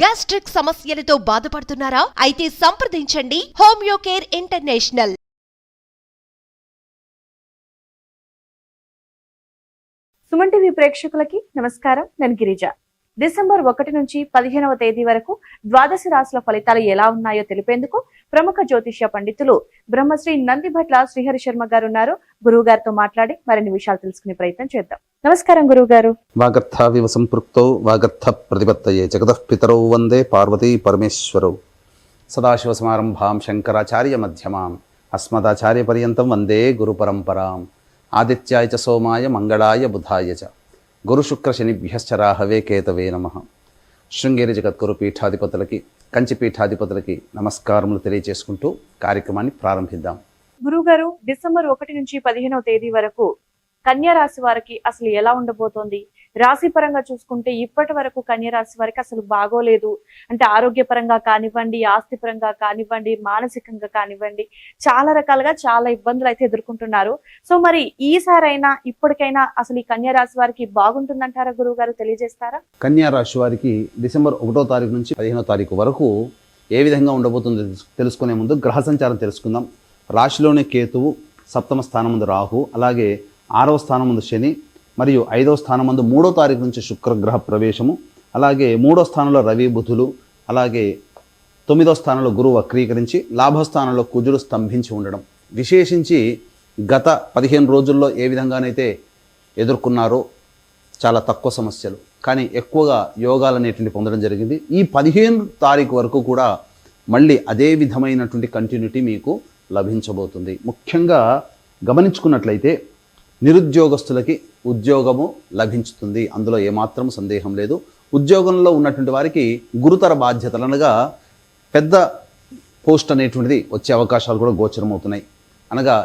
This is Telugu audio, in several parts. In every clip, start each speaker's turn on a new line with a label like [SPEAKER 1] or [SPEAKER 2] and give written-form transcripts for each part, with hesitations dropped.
[SPEAKER 1] గ్యాస్ట్రిక్ సమస్యలతో బాధపడుతున్నారా? అయితే సంప్రదించండి homeo care international.
[SPEAKER 2] Suman TV ప్రేక్షకులకి నమస్కారం. నేను గిరిజ. డిసెంబర్ 1 నుంచి 15వ తేదీ వరకు ద్వాదశ రాశుల ఫలితాలు ఎలా ఉన్నాయో తెలిపేందుకు ప్రముఖ జ్యోతిష్య పండితులు బ్రహ్మశ్రీ నందిభట్ల శ్రీహరి శర్మ గారు ఉన్నారు. గురువు గారితో మాట్లాడి మరిన్ని విషయాలు తెలుసుకునే ప్రయత్నం చేద్దాం. నమస్కారం గురువు గారు.
[SPEAKER 3] వాగర్థావివ సంపృక్తో వాగర్థ ప్రతిపత్తయే జగతః పితరౌ వందే పార్వతీ పరమేశ్వరౌ. సదాశివ సమారంభాం శంకరాచార్య మధ్యమాం అస్మదాచార్య పర్యంతం వందే గురు పరంపరాం. ఆదిత్యాయ చ సోమాయ మంగళాయ బుధాయ చ గురు శుక్ర శనిభ్యశ్చ రాహవే కేతవే నమః. శృంగేరి జగద్గురు పీఠాధిపతులకి, కంచి పీఠాధిపతులకి నమస్కారములు తెలియజేసుకుంటూ కార్యక్రమాన్ని ప్రారంభిద్దాం.
[SPEAKER 2] గురువుగారు, డిసెంబర్ 1 నుంచి 15వ తేదీ వరకు కన్యా రాశి వారికి అసలు ఎలా ఉండబోతోంది? రాశి పరంగా చూసుకుంటే ఇప్పటి వరకు కన్యా రాశి వారికి అసలు బాగోలేదు. అంటే ఆరోగ్యపరంగా కానివ్వండి, ఆస్తి పరంగా కానివ్వండి, మానసికంగా కానివ్వండి, చాలా రకాలుగా చాలా ఇబ్బందులు అయితే ఎదుర్కొంటున్నారు. సో మరి ఈసారైనా ఇప్పటికైనా అసలు ఈ కన్యా రాశి వారికి బాగుంటుందంటారా గురువు గారు? తెలియజేస్తారా?
[SPEAKER 3] కన్యా రాశి వారికి డిసెంబర్ 1వ తారీఖు నుంచి 15వ తారీఖు వరకు ఏ విధంగా ఉండబోతుందో తెలుసుకునే ముందు గ్రహ సంచారం తెలుసుకుందాం. రాశిలోనే కేతువు, సప్తమ స్థానం ముందు రాహు, అలాగే 6వ స్థానం ముందు శని, మరియు 5వ స్థానం ముందు 3వ తారీఖు నుంచి శుక్రగ్రహ ప్రవేశము, అలాగే 3వ స్థానంలో రవి బుధులు, అలాగే 9వ స్థానంలో గురువు వక్రీకరించి లాభస్థానంలో కుజుడు స్తంభించి ఉండడం. విశేషించి గత 15 రోజుల్లో ఏ విధంగానైతే ఎదుర్కొన్నారో చాలా తక్కువ సమస్యలు, కానీ ఎక్కువగా యోగాలు అనేటువంటి పొందడం జరిగింది. ఈ 15 తారీఖు వరకు కూడా మళ్ళీ అదే విధమైనటువంటి కంటిన్యూటీ మీకు లభించబోతుంది. ముఖ్యంగా గమనించుకున్నట్లయితే నిరుద్యోగస్తులకి ఉద్యోగము లభించుతుంది, అందులో ఏమాత్రం సందేహం లేదు. ఉద్యోగంలో ఉన్నటువంటి వారికి గురుతర బాధ్యతలు అనగా పెద్ద పోస్ట్ అనేటువంటిది వచ్చే అవకాశాలు కూడా గోచరమవుతున్నాయి. అనగా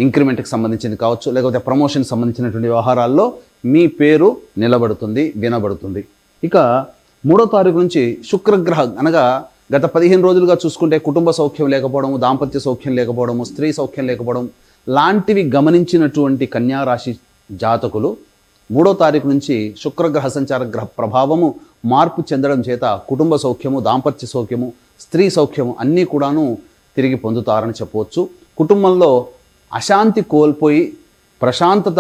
[SPEAKER 3] ఇంక్రిమెంట్కి సంబంధించింది కావచ్చు, లేకపోతే ప్రమోషన్ సంబంధించినటువంటి వ్యవహారాల్లో మీ పేరు నిలబడుతుంది, వినబడుతుంది. ఇక 3వ తారీఖు నుంచి శుక్రగ్రహం అనగా గత 15 రోజులుగా చూసుకుంటే కుటుంబ సౌఖ్యం లేకపోవడము, దాంపత్య సౌఖ్యం లేకపోవడము, స్త్రీ సౌఖ్యం లేకపోవడం లాంటివి గమనించినటువంటి కన్యారాశి జాతకులు 3వ తారీఖు నుంచి శుక్రగ్రహ సంచార గ్రహ ప్రభావము మార్పు చెందడం చేత కుటుంబ సౌఖ్యము, దాంపత్య సౌఖ్యము, స్త్రీ సౌఖ్యము అన్నీ కూడాను తిరిగి పొందుతారని చెప్పవచ్చు. కుటుంబంలో అశాంతి కోల్పోయి ప్రశాంతత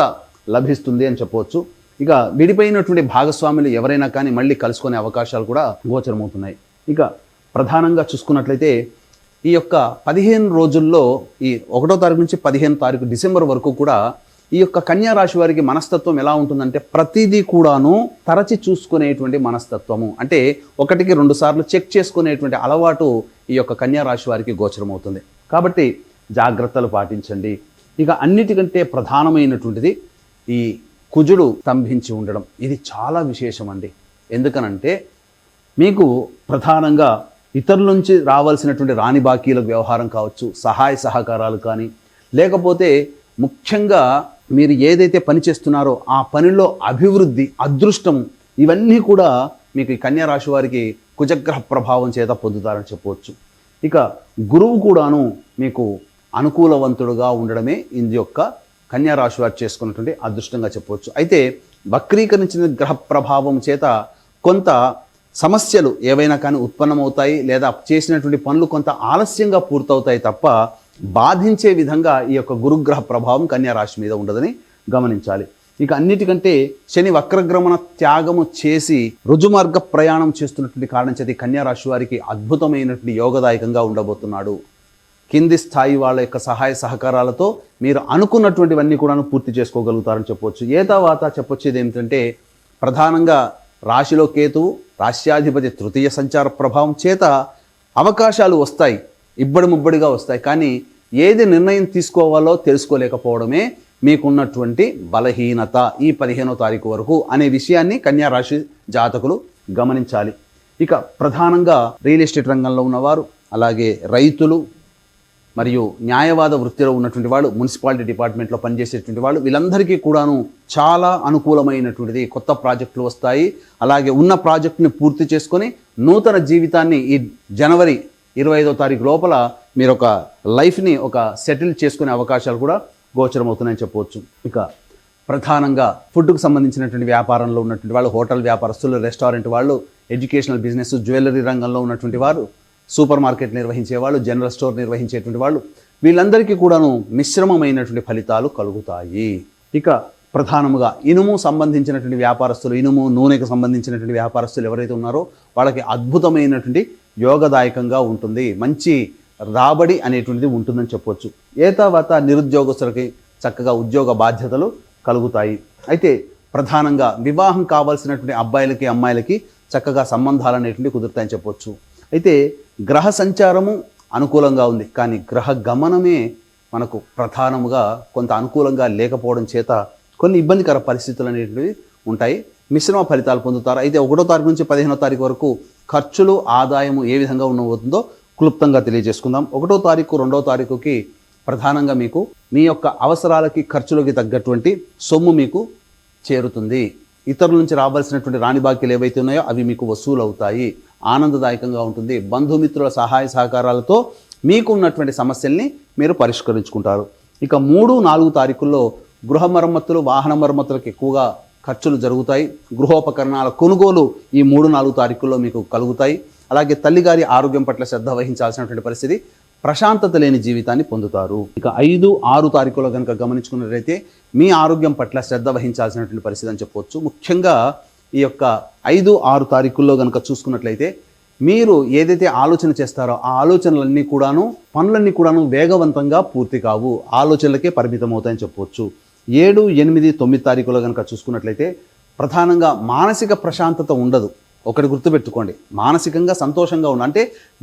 [SPEAKER 3] లభిస్తుంది అని చెప్పవచ్చు. ఇక విడిపోయినటువంటి భాగస్వాములు ఎవరైనా కానీ మళ్ళీ కలుసుకునే అవకాశాలు కూడా గోచరమవుతున్నాయి. ఇక ప్రధానంగా చూసుకున్నట్లయితే ఈ యొక్క 15 రోజుల్లో ఈ 1వ తారీఖు నుంచి 15వ తారీఖు డిసెంబర్ వరకు కూడా ఈ యొక్క కన్యా రాశి వారికి మనస్తత్వం ఎలా ఉంటుందంటే ప్రతిదీ కూడాను తరచి చూసుకునేటువంటి మనస్తత్వము, అంటే 1కి 2 సార్లు చెక్ చేసుకునేటువంటి అలవాటు ఈ యొక్క కన్యా రాశి వారికి గోచరమవుతుంది. కాబట్టి జాగ్రత్తలు పాటించండి. ఇక అన్నిటికంటే ప్రధానమైనటువంటిది ఈ కుజుడు స్తంభించి ఉండడం, ఇది చాలా విశేషం అండి. ఎందుకనంటే మీకు ప్రధానంగా ఇతరుల నుంచి రావాల్సినటువంటి రాని బాకీలకు వ్యవహారం కావచ్చు, సహాయ సహకారాలు కానీ, లేకపోతే ముఖ్యంగా మీరు ఏదైతే పని చేస్తున్నారో ఆ పనిలో అభివృద్ధి, అదృష్టం, ఇవన్నీ కూడా మీకు ఈ కన్యా రాశి వారికి కుజగ్రహ ప్రభావం చేత పొందుతారని చెప్పవచ్చు. ఇక గురువు కూడాను మీకు అనుకూలవంతుడుగా ఉండడమే ఇది యొక్క కన్యా రాశి వారు చేసుకున్నటువంటి అదృష్టంగా చెప్పవచ్చు. అయితే వక్రీకరించిన గ్రహ ప్రభావం చేత కొంత సమస్యలు ఏవైనా కానీ ఉత్పన్నమవుతాయి, లేదా చేసినటువంటి పనులు కొంత ఆలస్యంగా పూర్తవుతాయి తప్ప బాధించే విధంగా ఈ యొక్క గురుగ్రహ ప్రభావం కన్యా రాశి మీద ఉండదని గమనించాలి. ఇక అన్నిటికంటే శని వక్రగ్రమణ త్యాగము చేసి రుజుమార్గ ప్రయాణం చేస్తున్నటువంటి కారణం చేతి కన్యా రాశి వారికి అద్భుతమైనటువంటి యోగదాయకంగా ఉండబోతున్నాడు. కింది స్థాయి వాళ్ళ యొక్క సహాయ సహకారాలతో మీరు అనుకున్నటువంటివన్నీ కూడా పూర్తి చేసుకోగలుగుతారని చెప్పవచ్చు. తర్వాత చెప్పొచ్చేది ఏమిటంటే ప్రధానంగా రాశిలో కేతువు, రాశ్యాధిపతి తృతీయ సంచార ప్రభావం చేత అవకాశాలు వస్తాయి, ఇబ్బడి ముబ్బడిగా వస్తాయి, కానీ ఏది నిర్ణయం తీసుకోవాలో తెలుసుకోలేకపోవడమే మీకున్నటువంటి బలహీనత ఈ 15వ తారీఖు వరకు అనే విషయాన్ని కన్యా రాశి జాతకులు గమనించాలి. ఇక ప్రధానంగా రియల్ ఎస్టేట్ రంగంలో ఉన్నవారు, అలాగే రైతులు, మరియు న్యాయవాద వృత్తిలో ఉన్నటువంటి వాళ్ళు, మున్సిపాలిటీ డిపార్ట్మెంట్లో పనిచేసేటువంటి వాళ్ళు, వీళ్ళందరికీ కూడాను చాలా అనుకూలమైనటువంటిది. కొత్త ప్రాజెక్టులు వస్తాయి, అలాగే ఉన్న ప్రాజెక్టుని పూర్తి చేసుకొని నూతన జీవితాన్ని ఈ జనవరి 25వ తారీఖు లోపల మీరు ఒక లైఫ్ని ఒక సెటిల్ చేసుకునే అవకాశాలు కూడా గోచరమవుతున్నాయని చెప్పవచ్చు. ఇక ప్రధానంగా ఫుడ్కు సంబంధించినటువంటి వ్యాపారంలో ఉన్నటువంటి వాళ్ళు, హోటల్ వ్యాపారస్తులు, రెస్టారెంట్ వాళ్ళు ఎడ్యుకేషనల్ బిజినెస్, జ్యువెలరీ రంగంలో ఉన్నటువంటి వారు, సూపర్ మార్కెట్ నిర్వహించే వాళ్ళు, జనరల్ స్టోర్ నిర్వహించేటువంటి వాళ్ళు, వీళ్ళందరికీ కూడాను మిశ్రమమైనటువంటి ఫలితాలు కలుగుతాయి. ఇక ప్రధానముగా ఇనుము సంబంధించినటువంటి వ్యాపారస్తులు, ఇనుము నూనెకు సంబంధించినటువంటి వ్యాపారస్తులు ఎవరైతే ఉన్నారో వాళ్ళకి అద్భుతమైనటువంటి యోగదాయకంగా ఉంటుంది. మంచి రాబడి అనేటువంటిది ఉంటుందని చెప్పొచ్చు. తర్వాత నిరుద్యోగస్తులకి చక్కగా ఉద్యోగ బాధ్యతలు కలుగుతాయి. అయితే ప్రధానంగా వివాహం కావాల్సినటువంటి అబ్బాయిలకి అమ్మాయిలకి చక్కగా సంబంధాలు అనేటువంటివి కుదురుతాయని చెప్పొచ్చు. అయితే గ్రహ సంచారము అనుకూలంగా ఉంది, కానీ గ్రహ గమనమే మనకు ప్రధానముగా కొంత అనుకూలంగా లేకపోవడం చేత కొన్ని ఇబ్బందికర పరిస్థితులు అనేటివి ఉంటాయి. మిశ్రమ ఫలితాలు పొందుతారు. అయితే 1వ తారీఖు నుంచి 15వ తారీఖు వరకు ఖర్చులు, ఆదాయము ఏ విధంగా ఉండబోతుందో క్లుప్తంగా తెలియజేసుకుందాం. 1వ తారీఖు 2వ తారీఖుకి ప్రధానంగా మీకు మీ యొక్క అవసరాలకి, ఖర్చులకి తగ్గటువంటి సొమ్ము మీకు చేరుతుంది. ఇతరుల నుంచి రావాల్సినటువంటి రాని బాకీలు ఏవైతే ఉన్నాయో అవి మీకు వసూలు అవుతాయి. ఆనందదాయకంగా ఉంటుంది. బంధుమిత్రుల సహాయ సహకారాలతో మీకు ఉన్నటువంటి సమస్యల్ని మీరు పరిష్కరించుకుంటారు. ఇక 3, 4 తారీఖుల్లో గృహ మరమ్మతులు, వాహన మరమ్మతులకు ఎక్కువగా ఖర్చులు జరుగుతాయి. గృహోపకరణాల కొనుగోలు ఈ 3, 4 తారీఖుల్లో మీకు కలుగుతాయి. అలాగే తల్లిగారి ఆరోగ్యం పట్ల శ్రద్ధ వహించాల్సినటువంటి పరిస్థితి, ప్రశాంతత లేని జీవితాన్ని పొందుతారు. ఇక 5, 6 తారీఖులో కనుక గమనించుకున్నట్లయితే మీ ఆరోగ్యం పట్ల శ్రద్ధ వహించాల్సినటువంటి పరిస్థితి అని చెప్పవచ్చు. ముఖ్యంగా ఈ యొక్క 5, 6 తారీఖుల్లో కనుక చూసుకున్నట్లయితే మీరు ఏదైతే ఆలోచన చేస్తారో ఆ ఆలోచనలన్నీ కూడాను, పనులన్నీ కూడాను వేగవంతంగా పూర్తి కావు, ఆలోచనలకే పరిమితం అవుతాయని చెప్పవచ్చు. 7, 8, 9 తారీఖులో కనుక చూసుకున్నట్లయితే ప్రధానంగా మానసిక ప్రశాంతత ఉండదు. ఒకటి గుర్తుపెట్టుకోండి, మానసికంగా సంతోషంగా అంటే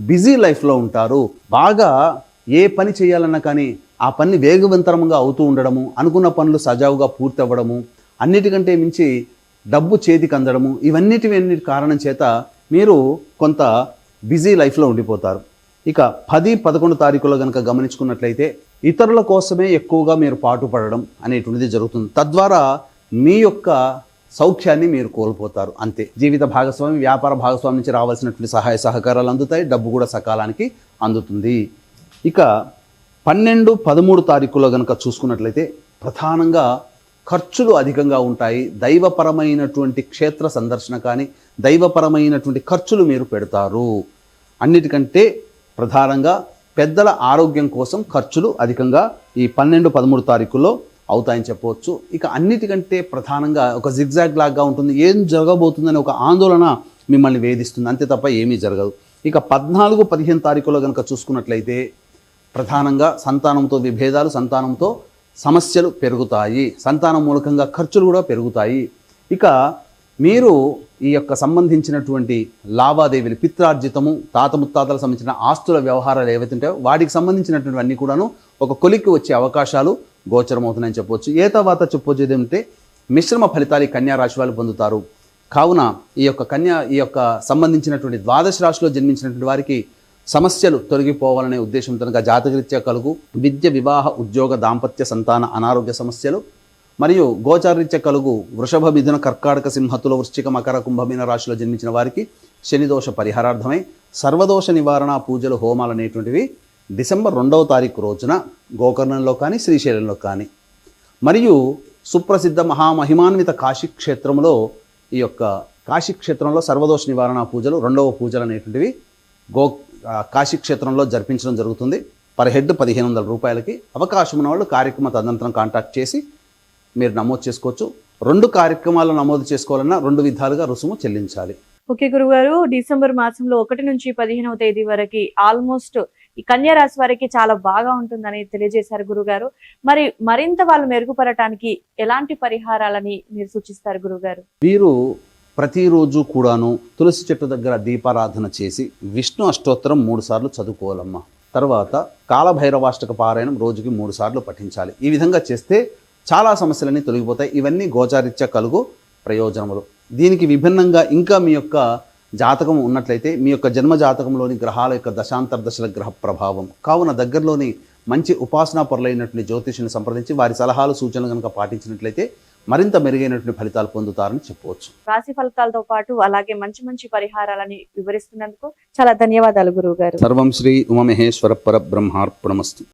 [SPEAKER 3] బిజీ లైఫ్లో ఉంటారు. బాగా ఏ పని చేయాలన్నా కానీ ఆ పని వేగవంతంగా అవుతూ ఉండడము, అనుకున్న పనులు సజావుగా పూర్తి అవ్వడము, అన్నిటికంటే మించి డబ్బు చేతికి అందడము, ఇవన్నిటి కారణం చేత మీరు కొంత బిజీ లైఫ్లో ఉండిపోతారు. ఇక 10, 11 తారీఖులో కనుక గమనించుకున్నట్లయితే ఇతరుల కోసమే ఎక్కువగా మీరు పాటుపడడం అనేటువంటిది జరుగుతుంది. తద్వారా మీ యొక్క సౌఖ్యాన్ని మీరు కోల్పోతారు. అంతే. జీవిత భాగస్వామి, వ్యాపార భాగస్వామి నుంచి రావాల్సినటువంటి సహాయ సహకారాలు అందుతాయి. డబ్బు కూడా సకాలానికి అందుతుంది. ఇక 12, 13 తారీఖులో కనుక చూసుకున్నట్లయితే ప్రధానంగా ఖర్చులు అధికంగా ఉంటాయి. దైవపరమైనటువంటి క్షేత్ర సందర్శన కానీ, దైవపరమైనటువంటి ఖర్చులు మీరు పెడతారు. అన్నిటికంటే ప్రధానంగా పెద్దల ఆరోగ్యం కోసం ఖర్చులు అధికంగా ఈ 12, 13 తారీఖుల్లో అవుతాయని చెప్పవచ్చు. ఇక అన్నిటికంటే ప్రధానంగా ఒక జిగ్జాగ్ లాగా ఉంటుంది. ఏం జరగబోతుందని ఒక ఆందోళన మిమ్మల్ని వేధిస్తుంది, అంతే తప్ప ఏమీ జరగదు. ఇక 14, 15 తారీఖులో కనుక చూసుకున్నట్లయితే ప్రధానంగా సంతానంతో విభేదాలు, సంతానంతో సమస్యలు పెరుగుతాయి. సంతానం మూలకంగా ఖర్చులు కూడా పెరుగుతాయి. ఇక మీరు ఈ యొక్క సంబంధించినటువంటి లావాదేవీలు, పిత్రార్జితము, తాత ముత్తాతలకు సంబంధించిన ఆస్తుల వ్యవహారాలు ఏవైతే ఉంటాయో వాటికి సంబంధించినటువంటి అన్నీ కూడాను ఒక కొలిక్కి వచ్చే అవకాశాలు గోచరమవుతున్నాయని చెప్పవచ్చు. తర్వాత చెప్పొచ్చు ఏదంటే మిశ్రమ ఫలితాలు ఈ కన్యా రాశి వాళ్ళు పొందుతారు. కావున ఈ యొక్క సంబంధించినటువంటి ద్వాదశ రాశిలో జన్మించినటువంటి వారికి సమస్యలు తొలగిపోవాలనే ఉద్దేశంతో జాతకరీత్యా కలుగు విద్య, వివాహ, ఉద్యోగ, దాంపత్య, సంతాన, అనారోగ్య సమస్యలు మరియు గోచారరీత్యా కలుగు వృషభ, మిథున, కర్కాటక, సింహతుల, వృశ్చిక, మకర, కుంభమీన రాశిలో జన్మించిన వారికి శనిదోష పరిహారార్థమై సర్వదోష నివారణ పూజలు, హోమాలు అనేటువంటివి డిసెంబర్ 2వ తారీఖు రోజున గోకర్ణంలో కానీ, శ్రీశైలంలో కానీ, మరియు సుప్రసిద్ధ మహామహిమాన్విత కాశీక్షేత్రంలో ఈ యొక్క కాశీక్షేత్రంలో సర్వదోష నివారణ పూజలు, 2వ పూజలు అనేటువంటివి కాశీక్షేత్రంలో జరిపించడం జరుగుతుంది. పర్ హెడ్ 1500 రూపాయలకి. అవకాశం ఉన్న వాళ్ళు కార్యక్రమ తదనంతరం కాంటాక్ట్ చేసి మీరు నమోదు చేసుకోవచ్చు. 2 కార్యక్రమాలు నమోదు చేసుకోవాలన్నా 2 విధాలుగా రుసుము చెల్లించాలి.
[SPEAKER 2] ఓకే గురుగారు, డిసెంబర్ మాసంలో 1 నుంచి 15వ తేదీ వరకు ఆల్మోస్ట్ ఈ కన్యా రాశి వారికి చాలా బాగా ఉంటుందని తెలియజేశారు గురుగారు. మరి మరింత వాళ్ళు మెరుగుపడటానికి ఎలాంటి పరిహారాలని మీరు సూచిస్తారు గురుగారు?
[SPEAKER 3] వీరు ప్రతిరోజు కూడాను తులసి చెట్టు దగ్గర దీపారాధన చేసి విష్ణు అష్టోత్తరం 3 సార్లు చదువుకోవాలమ్మా. తర్వాత కాలభైరవాష్టక పారాయణం రోజుకి 3 సార్లు పఠించాలి. ఈ విధంగా చేస్తే చాలా సమస్యలన్నీ తొలగిపోతాయి. ఇవన్నీ గోచారీత్యా కలుగు ప్రయోజనములు. దీనికి విభిన్నంగా ఇంకా మీ యొక్క జాతకం ఉన్నట్లయితే మీ యొక్క జన్మ జాతకంలోని గ్రహాల యొక్క దశాంతర్దశల గ్రహ ప్రభావం కావున దగ్గరలోని మంచి ఉపాసనా పరులైనటువంటి జ్యోతిషుని సంప్రదించి వారి సలహాలు, సూచనలు కనుక పాటించినట్లయితే మరింత మెరుగైనటువంటి ఫలితాలు పొందుతారని చెప్పవచ్చు.
[SPEAKER 2] రాశి ఫలితాలతో పాటు అలాగే మంచి మంచి పరిహారాలని వివరిస్తున్నందుకు చాలా ధన్యవాదాలు గురువు గారు.
[SPEAKER 3] సర్వం శ్రీ ఉమామహేశ్వర పరబ్రహ్మార్పణమస్తు.